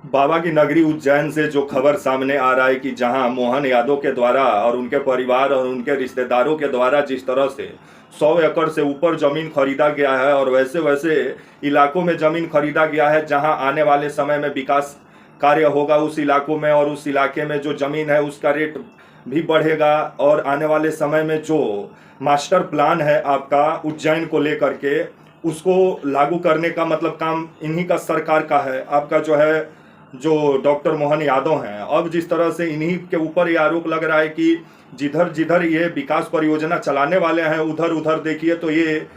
बाबा की नगरी उज्जैन से जो खबर सामने आ रहा है कि जहां मोहन यादव के द्वारा और उनके परिवार और उनके रिश्तेदारों के द्वारा जिस तरह से 100 एकड़ से ऊपर जमीन खरीदा गया है और वैसे वैसे इलाकों में जमीन खरीदा गया है जहां आने वाले समय में विकास कार्य होगा उस इलाकों में, और उस इलाके में जो जमीन है उसका रेट भी बढ़ेगा, और आने वाले समय में जो मास्टर प्लान है आपका उज्जैन को लेकर के उसको लागू करने का मतलब काम इन्हीं का सरकार का है, आपका जो है जो डॉक्टर मोहन यादव हैं। अब जिस तरह से इन्हीं के ऊपर ये आरोप लग रहा है कि जिधर जिधर ये विकास परियोजना चलाने वाले हैं उधर उधर देखिए तो ये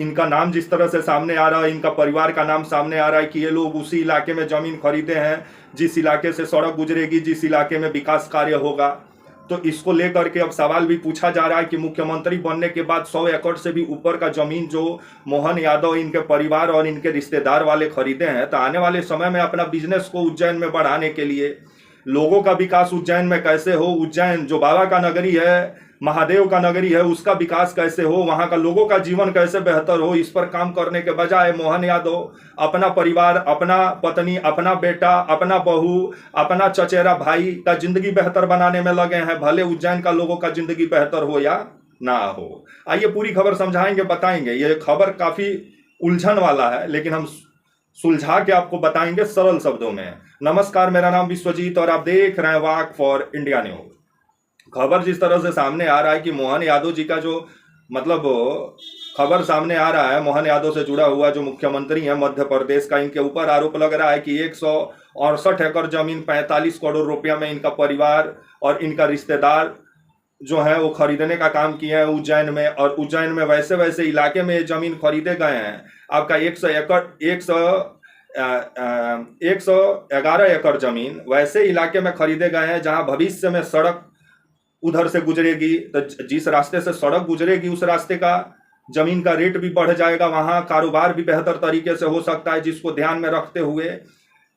इनका नाम जिस तरह से सामने आ रहा है, इनका परिवार का नाम सामने आ रहा है कि ये लोग उसी इलाके में जमीन खरीदे हैं जिस इलाके से सड़क गुजरेगी, जिस इलाके में विकास कार्य होगा। तो इसको लेकर के अब सवाल भी पूछा जा रहा है कि मुख्यमंत्री बनने के बाद 100 एकड़ से भी ऊपर का जमीन जो मोहन यादव इनके परिवार और इनके रिश्तेदार वाले खरीदे हैं, तो आने वाले समय में अपना बिजनेस को उज्जैन में बढ़ाने के लिए, लोगों का विकास उज्जैन में कैसे हो, उज्जैन जो बाबा का नगरी है, महादेव का नगरी है, उसका विकास कैसे हो, वहां का लोगों का जीवन कैसे बेहतर हो, इस पर काम करने के बजाय मोहन यादव अपना परिवार, अपना पत्नी, अपना बेटा, अपना बहू, अपना चचेरा भाई का जिंदगी बेहतर बनाने में लगे हैं, भले उज्जैन का लोगों का जिंदगी बेहतर हो या ना हो। आइए पूरी खबर समझाएंगे, बताएंगे। ये खबर काफी उलझन वाला है लेकिन हम सुलझा के आपको बताएंगे सरल शब्दों में। नमस्कार, मेरा नाम विश्वजीत और आप देख रहे हैं वाक फॉर इंडिया न्यूज। खबर जिस तरह से सामने आ रहा है कि मोहन यादव जी का जो मतलब खबर सामने आ रहा है, मोहन यादव से जुड़ा हुआ जो मुख्यमंत्री है मध्य प्रदेश का, इनके ऊपर आरोप लग रहा है कि 168 एकड़ जमीन 45 करोड़ रुपया में इनका परिवार और इनका रिश्तेदार जो है वो खरीदने का काम किया है उज्जैन में। और उज्जैन में वैसे वैसे इलाके में ये जमीन खरीदे गए हैं। आपका 111 एकड़ जमीन वैसे इलाके में खरीदे गए हैं जहां भविष्य में सड़क उधर से गुजरेगी, तो जिस रास्ते से सड़क गुजरेगी उस रास्ते का जमीन का रेट भी बढ़ जाएगा, वहां कारोबार भी बेहतर तरीके से हो सकता है, जिसको ध्यान में रखते हुए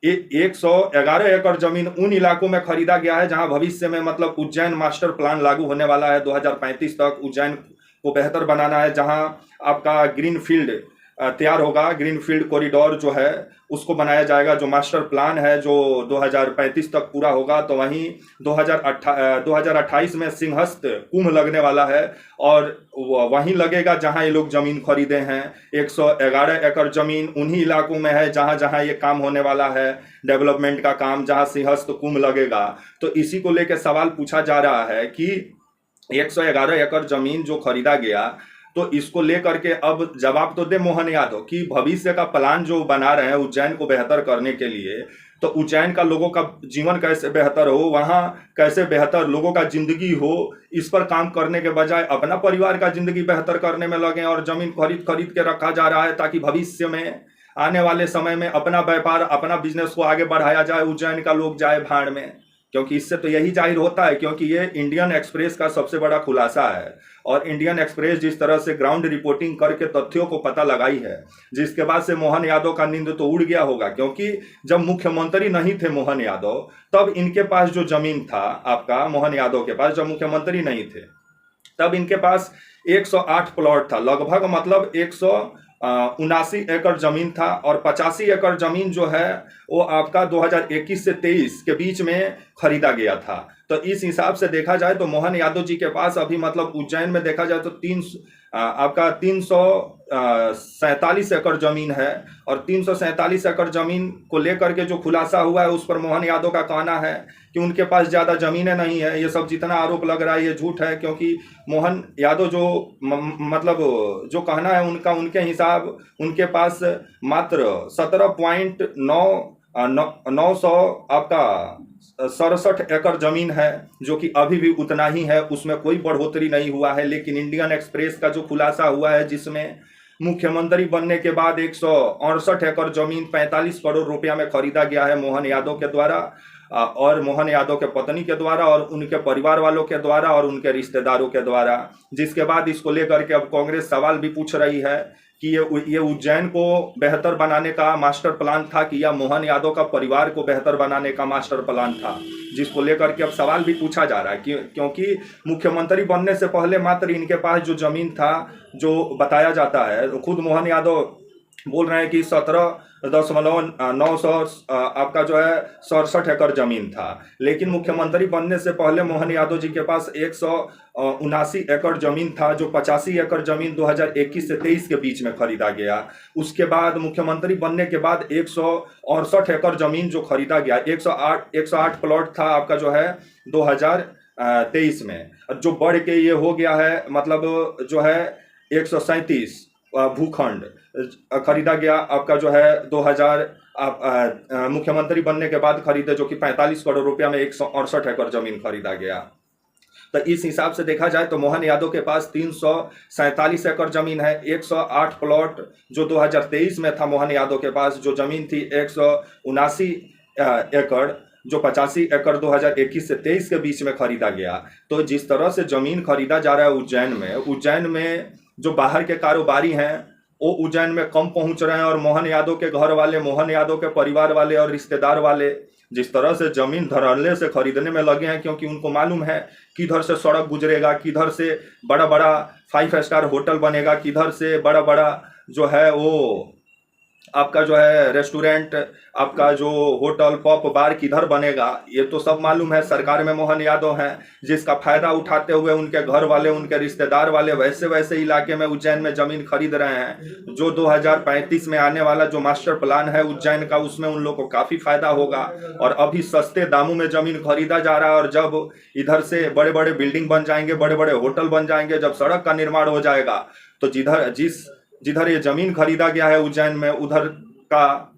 111 एकड़ जमीन उन इलाकों में खरीदा गया है जहां भविष्य में मतलब उज्जैन मास्टर प्लान लागू होने वाला है 2035 तक। उज्जैन को बेहतर बनाना है, जहां आपका ग्रीन फील्ड तैयार होगा, ग्रीन फील्ड कॉरिडोर जो है उसको बनाया जाएगा, जो मास्टर प्लान है जो 2035 तक पूरा होगा। तो वहीं 2028 में सिंहस्थ कुंभ लगने वाला है और वहीं लगेगा जहां ये लोग जमीन खरीदे हैं। 111 एकड़ जमीन उन्हीं इलाकों में है जहां जहां ये काम होने वाला है, डेवलपमेंट का काम, जहां सिंहस्थ कुंभ लगेगा। तो इसी को लेकर सवाल पूछा जा रहा है कि 111 एकड़ जमीन जो खरीदा गया, तो इसको लेकर के अब जवाब तो दे मोहन यादव कि भविष्य का प्लान जो बना रहे हैं उज्जैन को बेहतर करने के लिए, तो उज्जैन का लोगों का जीवन कैसे बेहतर हो, वहां कैसे बेहतर लोगों का जिंदगी हो, इस पर काम करने के बजाय अपना परिवार का जिंदगी बेहतर करने में लगे और जमीन खरीद खरीद के रखा जा रहा है ताकि भविष्य में आने वाले समय में अपना व्यापार, अपना बिजनेस को आगे बढ़ाया जाए, उज्जैन का लोग जाए भाड़ में। क्योंकि इससे तो यही जाहिर होता है, क्योंकि ये इंडियन एक्सप्रेस का सबसे बड़ा खुलासा है और इंडियन एक्सप्रेस जिस तरह से ग्राउंड रिपोर्टिंग करके तथ्यों को पता लगाई है, जिसके बाद से मोहन यादव का नींद तो उड़ गया होगा। क्योंकि जब मुख्यमंत्री नहीं थे मोहन यादव, तब इनके पास जो जमीन था, आपका मोहन यादव के पास जब मुख्यमंत्री नहीं थे तब इनके पास 108 प्लॉट था लगभग, मतलब 179 एकड़ जमीन था और 85 एकड़ जमीन जो है वो आपका 2021 से 23 के बीच में खरीदा गया था। तो इस हिसाब से देखा जाए तो मोहन यादव जी के पास अभी मतलब उज्जैन में देखा जाए तो आपका 347 एकड़ जमीन है और 347 एकड़ जमीन को लेकर के जो खुलासा हुआ है उस पर मोहन यादव का कहना है कि उनके पास ज़्यादा ज़मीनें नहीं है। ये सब जितना आरोप लग रहा है ये झूठ है, क्योंकि मोहन यादव जो मतलब जो कहना है उनका, उनके हिसाब उनके पास मात्र 17.9 आपका 67 एकड़ जमीन है, जो कि अभी भी उतना ही है, उसमें कोई बढ़ोतरी नहीं हुआ है। लेकिन इंडियन एक्सप्रेस का जो खुलासा हुआ है जिसमें मुख्यमंत्री बनने के बाद 168 एकड़ जमीन 45 करोड़ रुपया में खरीदा गया है मोहन यादव के द्वारा और मोहन यादव के पत्नी के द्वारा और उनके परिवार वालों के द्वारा और उनके रिश्तेदारों के द्वारा। जिसके बाद इसको लेकर के अब कांग्रेस सवाल भी पूछ रही है कि ये उज्जैन को बेहतर बनाने का मास्टर प्लान था कि या मोहन यादव का परिवार को बेहतर बनाने का मास्टर प्लान था, जिसको लेकर के अब सवाल भी पूछा जा रहा है क्योंकि मुख्यमंत्री बनने से पहले मात्र इनके पास जो जमीन था, जो बताया जाता है, खुद मोहन यादव बोल रहे हैं कि 10,900 आपका जो है 67 एकड़ जमीन था। लेकिन मुख्यमंत्री बनने से पहले मोहन यादव जी के पास 179 एकड़ जमीन था, जो 85 एकड़ जमीन 2021 से 23 के बीच में खरीदा गया। उसके बाद मुख्यमंत्री बनने के बाद 168 एकड़ जमीन जो खरीदा गया, 108 प्लॉट था आपका जो है 2023 में, जो बढ़ के ये हो गया है, मतलब जो है 137 भूखंड खरीदा गया आपका जो है 2000 मुख्यमंत्री बनने के बाद खरीदे, जो कि 45 करोड़ रुपया में 168 एकड़ जमीन खरीदा गया। तो इस हिसाब से देखा जाए तो मोहन यादव के पास 347 एकड़ जमीन है। 108 प्लॉट जो 2023 में था मोहन यादव के पास, जो जमीन थी 179 एकड़, जो 85 एकड़ 2021 से 23 के बीच में खरीदा गया। तो जिस तरह से जमीन खरीदा जा रहा है उज्जैन में जो बाहर के कारोबारी हैं वो उज्जैन में कम पहुंच रहे हैं, और मोहन यादव के घर वाले, मोहन यादव के परिवार वाले और रिश्तेदार वाले जिस तरह से जमीन धड़ल्ले से खरीदने में लगे हैं, क्योंकि उनको मालूम है किधर से सड़क गुजरेगा, किधर से बड़ा बड़ा 5 स्टार होटल बनेगा, किधर से बड़ा बड़ा जो है वो आपका जो है रेस्टोरेंट, आपका जो होटल पब बार किधर बनेगा, ये तो सब मालूम है। सरकार में मोहन यादव हैं, जिसका फायदा उठाते हुए उनके घर वाले, उनके रिश्तेदार वाले वैसे वैसे इलाके में उज्जैन में जमीन खरीद रहे हैं। जो 2035 में आने वाला जो मास्टर प्लान है उज्जैन का, उसमें उन लोग को काफ़ी फायदा होगा। और अभी सस्ते दामों में जमीन खरीदा जा रहा है, और जब इधर से बड़े बड़े बिल्डिंग बन जाएंगे, बड़े बड़े होटल बन जाएंगे, जब सड़क का निर्माण हो जाएगा, तो जिधर ये जमीन खरीदा गया है उज्जैन में, उधर का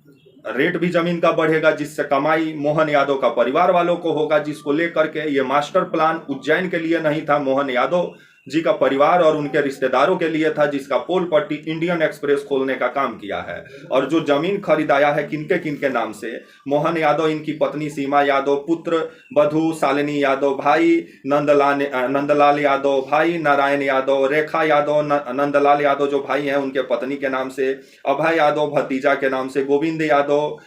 रेट भी जमीन का बढ़ेगा, जिससे कमाई मोहन यादव का परिवार वालों को होगा, जिसको लेकर के ये मास्टर प्लान उज्जैन के लिए नहीं था, मोहन यादव जी का परिवार और उनके रिश्तेदारों के लिए था, जिसका पोल पट्टी इंडियन एक्सप्रेस खोलने का काम किया है। और जो जमीन खरीदाया है किनके किनके नाम से, मोहन यादव, इनकी पत्नी सीमा यादव, पुत्र बधू शालिनी यादव, भाई नंदलाल यादव, भाई नारायण यादव, रेखा यादव, नंदलाल यादव जो भाई हैं उनके पत्नी के नाम से, अभय यादव भतीजा के नाम से, गोविंद यादव,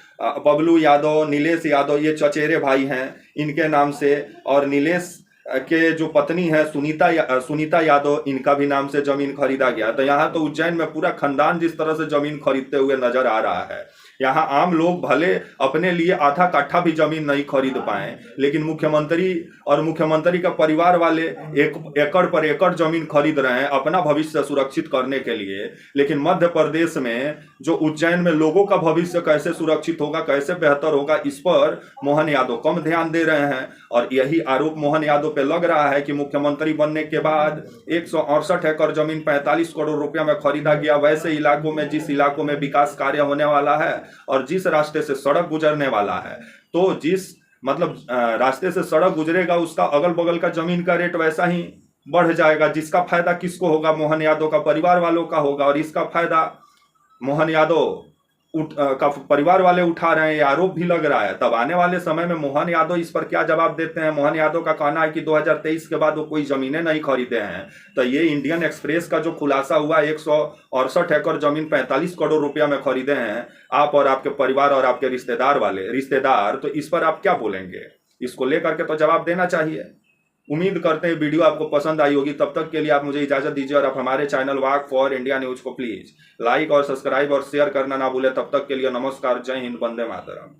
बबलू यादव, नीलेश यादव, ये चचेरे भाई हैं इनके नाम से, और नीलेश के जो पत्नी है सुनीता यादव, इनका भी नाम से जमीन खरीदा गया। तो यहाँ तो उज्जैन में पूरा खानदान जिस तरह से जमीन खरीदते हुए नजर आ रहा है, यहाँ आम लोग भले अपने लिए आधा कट्ठा भी जमीन नहीं खरीद पाए, लेकिन मुख्यमंत्री का परिवार वाले एकड़ पर एकड़ जमीन खरीद रहे हैं अपना भविष्य सुरक्षित करने के लिए। लेकिन मध्य प्रदेश में जो उज्जैन में लोगों का भविष्य कैसे सुरक्षित होगा, कैसे बेहतर होगा, इस पर मोहन यादव कम ध्यान दे रहे हैं। और यही आरोप मोहन यादव पे लग रहा है कि मुख्यमंत्री बनने के बाद 168 एकड़ जमीन 45 करोड़ रुपया में खरीदा गया। वैसे इलाकों में, जिस इलाकों में विकास कार्य होने वाला है और जिस रास्ते से सड़क गुजरने वाला है, तो जिस रास्ते से सड़क गुजरेगा उसका अगल बगल का जमीन का रेट वैसा ही बढ़ जाएगा, जिसका फायदा किसको होगा, मोहन यादव का परिवार वालों का होगा। और इसका फायदा मोहन यादव का परिवार वाले उठा रहे हैं, ये आरोप भी लग रहा है। तब आने वाले समय में मोहन यादव इस पर क्या जवाब देते हैं। मोहन यादव का कहना है कि 2023 के बाद वो कोई जमीनें नहीं खरीदे हैं। तो ये इंडियन एक्सप्रेस का जो खुलासा हुआ, 168 एकड़ जमीन 45 करोड़ रुपया में खरीदे हैं आप और आपके परिवार और आपके रिश्तेदार, तो इस पर आप क्या बोलेंगे? इसको लेकर के तो जवाब देना चाहिए। उम्मीद करते हैं वीडियो आपको पसंद आई होगी। तब तक के लिए आप मुझे इजाजत दीजिए, और आप हमारे channel walk for India news को प्लीज लाइक और सब्सक्राइब और शेयर करना ना भूलें। तब तक के लिए नमस्कार, जय हिंद, वंदे मातरम।